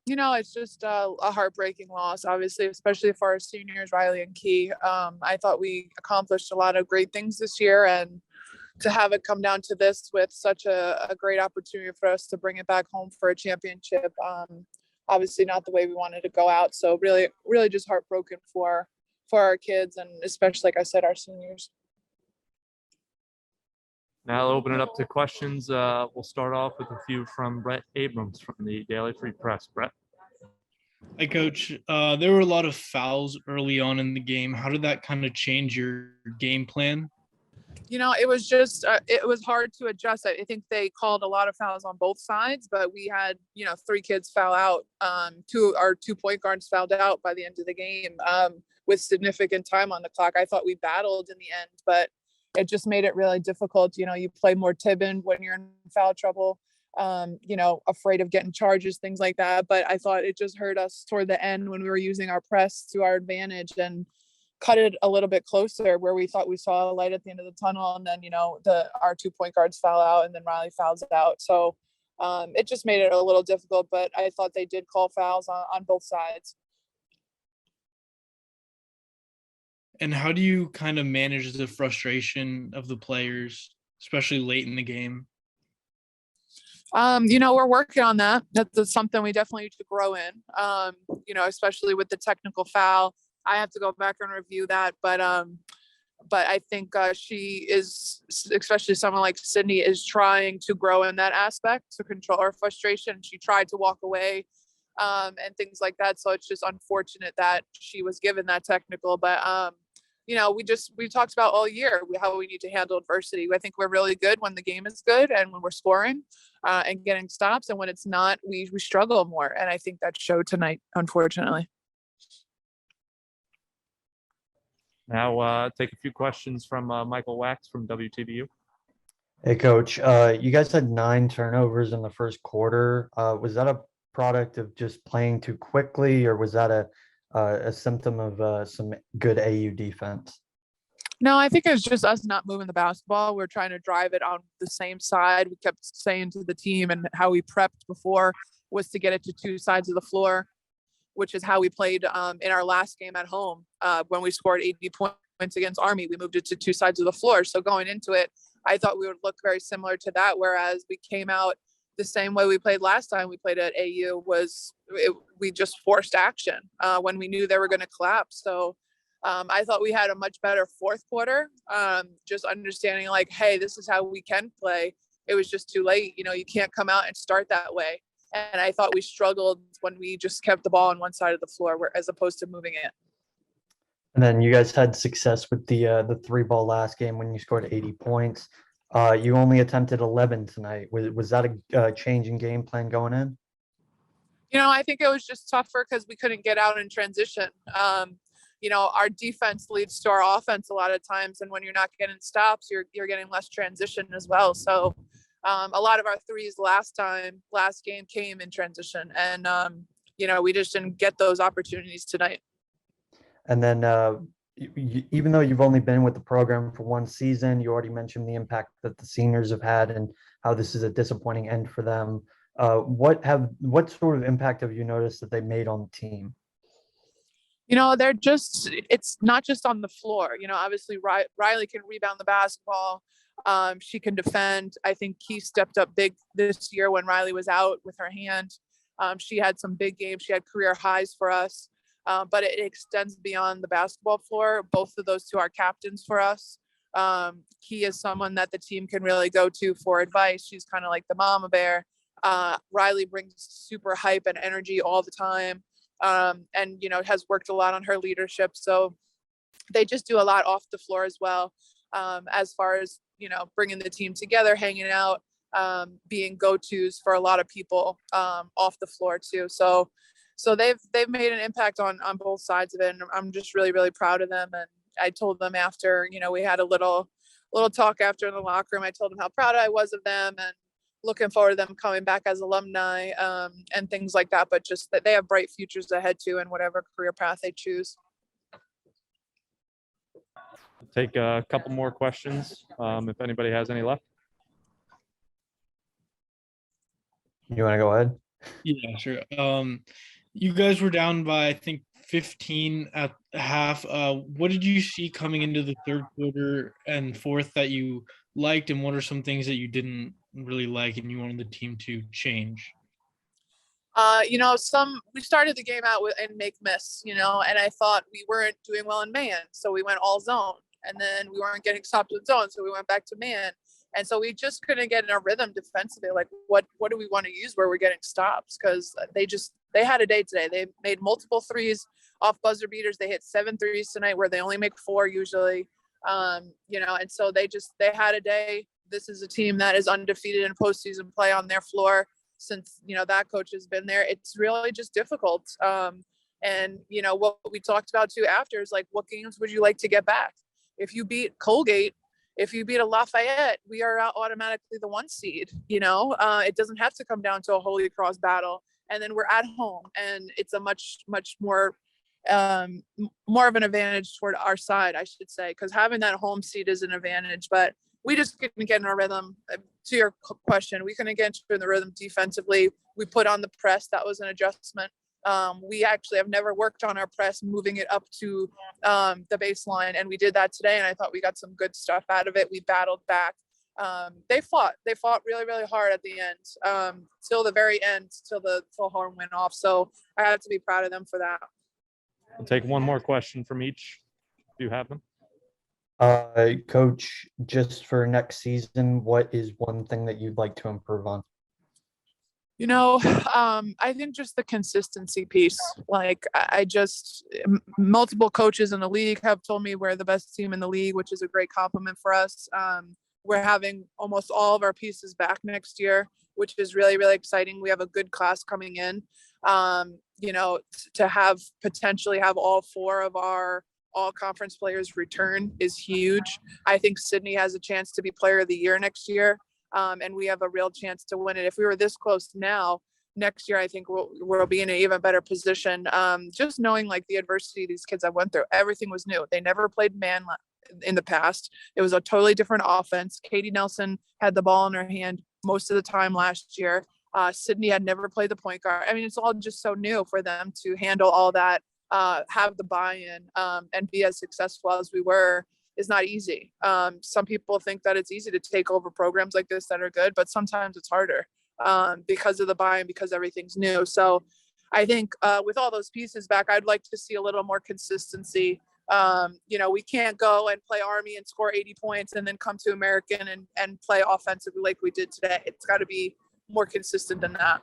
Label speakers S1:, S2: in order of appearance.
S1: It's just a heartbreaking loss, obviously, especially for our seniors, Riley and Key. I thought we accomplished a lot of great things this year, and to have it come down to this with such a great opportunity for us to bring it back home for a championship. Obviously not the way we wanted to go out. So really, really just heartbroken for our kids, and especially, like I said, our seniors.
S2: Now I'll open it up to questions. We'll start off with a few from Brett Abrams from the Daily Free Press. Brett.
S3: Hi, Coach. There were a lot of fouls early on in the game. How did that kind of change your game plan?
S1: It was just it was hard to adjust. I think they called a lot of fouls on both sides, but we had 3 kids foul out. Our 2 point guards fouled out by the end of the game with significant time on the clock. I thought we battled in the end, but it just made it really difficult. You play more Tibbin when you're in foul trouble, afraid of getting charges, things like that. But I thought it just hurt us toward the end when we were using our press to our advantage and cut it a little bit closer where we thought we saw a light at the end of the tunnel. And then, our 2 point guards foul out, and then Riley fouls out. So it just made it a little difficult, but I thought they did call fouls on both sides.
S3: And how do you kind of manage the frustration of the players, especially late in the game?
S1: We're working on that. That's something we definitely need to grow in, especially with the technical foul. I have to go back and review that. But I think she is, especially someone like Sydney, is trying to grow in that aspect to control her frustration. She tried to walk away and things like that. So it's just unfortunate that she was given that technical. But we talked about all year how we need to handle adversity. I think we're really good when the game is good and when we're scoring and getting stops, and when it's not, we struggle more. And I think that showed tonight, unfortunately.
S2: Now take a few questions from Michael Wax from WTBU.
S4: Hey, Coach. You guys had 9 turnovers in the first quarter. Was that a product of just playing too quickly, or was that a symptom of some good AU defense?
S1: No, I think it was just us not moving the basketball. We're trying to drive it on the same side. We kept saying to the team, and how we prepped before was to get it to 2 sides of the floor, which is how we played in our last game at home. When we scored 80 points against Army, we moved it to 2 sides of the floor. So going into it, I thought we would look very similar to that, whereas we came out the same way we played last time we played at AU. We just forced action when we knew they were going to collapse. So I thought we had a much better fourth quarter, just understanding like, hey, this is how we can play. It was just too late. You can't come out and start that way. And I thought we struggled when we just kept the ball on one side of the floor as opposed to moving it.
S4: And then you guys had success with the 3-ball last game when you scored 80 points. You only attempted 11 tonight. Was that a change in game plan going in?
S1: I think it was just tougher because we couldn't get out in transition. Our defense leads to our offense a lot of times, and when you're not getting stops, you're getting less transition as well. So a lot of our threes last game came in transition, and we just didn't get those opportunities tonight.
S4: And then even though you've only been with the program for 1 season, you already mentioned the impact that the seniors have had and how this is a disappointing end for them. What sort of impact have you noticed that they made on the team?
S1: It's not just on the floor. Obviously Riley can rebound the basketball. She can defend. I think Keith stepped up big this year when Riley was out with her hand. She had some big games. She had career highs for us. But it extends beyond the basketball floor. Both of those 2 are captains for us. Key is someone that the team can really go to for advice. She's kind of like the mama bear. Riley brings super hype and energy all the time. And has worked a lot on her leadership. So they just do a lot off the floor as well, as far as bringing the team together, hanging out, being go-tos for a lot of people off the floor too. So they've made an impact on both sides of it, and I'm just really, really proud of them. And I told them after we had a little talk after in the locker room. I told them how proud I was of them and looking forward to them coming back as alumni and things like that, but just that they have bright futures ahead too in whatever career path they choose.
S2: Take a couple more questions if anybody has any left.
S4: You want to go ahead?
S3: Yeah, sure. You guys were down by, I think, 15 at half. What did you see coming into the third quarter and fourth that you liked, and what are some things that you didn't really like and you wanted the team to change?
S1: We started the game out with and make miss, and I thought we weren't doing well in man, so we went all zone, and then we weren't getting stopped with zone, so we went back to man, and so we just couldn't get in a rhythm defensively. Like, what do we want to use where we're getting stops? Because they had a day today. They made multiple threes off buzzer beaters. They hit 7 threes tonight, where they only make 4 usually. And so they had a day. This is a team that is undefeated in postseason play on their floor since that coach has been there. It's really just difficult. And what we talked about too after is like, what games would you like to get back? If you beat Colgate, if you beat a Lafayette, we are automatically the 1 seed. It doesn't have to come down to a Holy Cross battle, and then we're at home, and it's a much more more of an advantage toward our side, I should say, because having that home seat is an advantage. But we just couldn't get in our rhythm. To your question, we couldn't get in the rhythm defensively. We put on the press. That was an adjustment. We actually have never worked on our press, moving it up to the baseline, and we did that today, and I thought we got some good stuff out of it. We battled back. They fought really, really hard at the end, till the very end, till the horn went off. So I have to be proud of them for that.
S2: We'll take one more question from each. Do you have them?
S4: Coach, just for next season, what is one thing that you'd like to improve on?
S1: I think just the consistency piece. Like, multiple coaches in the league have told me we're the best team in the league, which is a great compliment for us. We're having almost all of our pieces back next year, which is really, really exciting. We have a good class coming in. To potentially have all 4 of our all conference players return is huge. I think Sydney has a chance to be player of the year next year. And we have a real chance to win it. If we were this close now, next year, I think we'll be in an even better position. Just knowing like the adversity these kids have went through, everything was new. They never played man in the past. It was a totally different offense. Katie Nelson had the ball in her hand most of the time last year. Sydney had never played the point guard. I mean, it's all just so new for them to handle all that, have the buy-in, and be as successful as we were is not easy. Some people think that it's easy to take over programs like this that are good, but sometimes it's harder because of the buy-in, because everything's new. So I think with all those pieces back, I'd like to see a little more consistency. We can't go and play Army and score 80 points and then come to American and play offensively like we did today. It's got to be more consistent than that.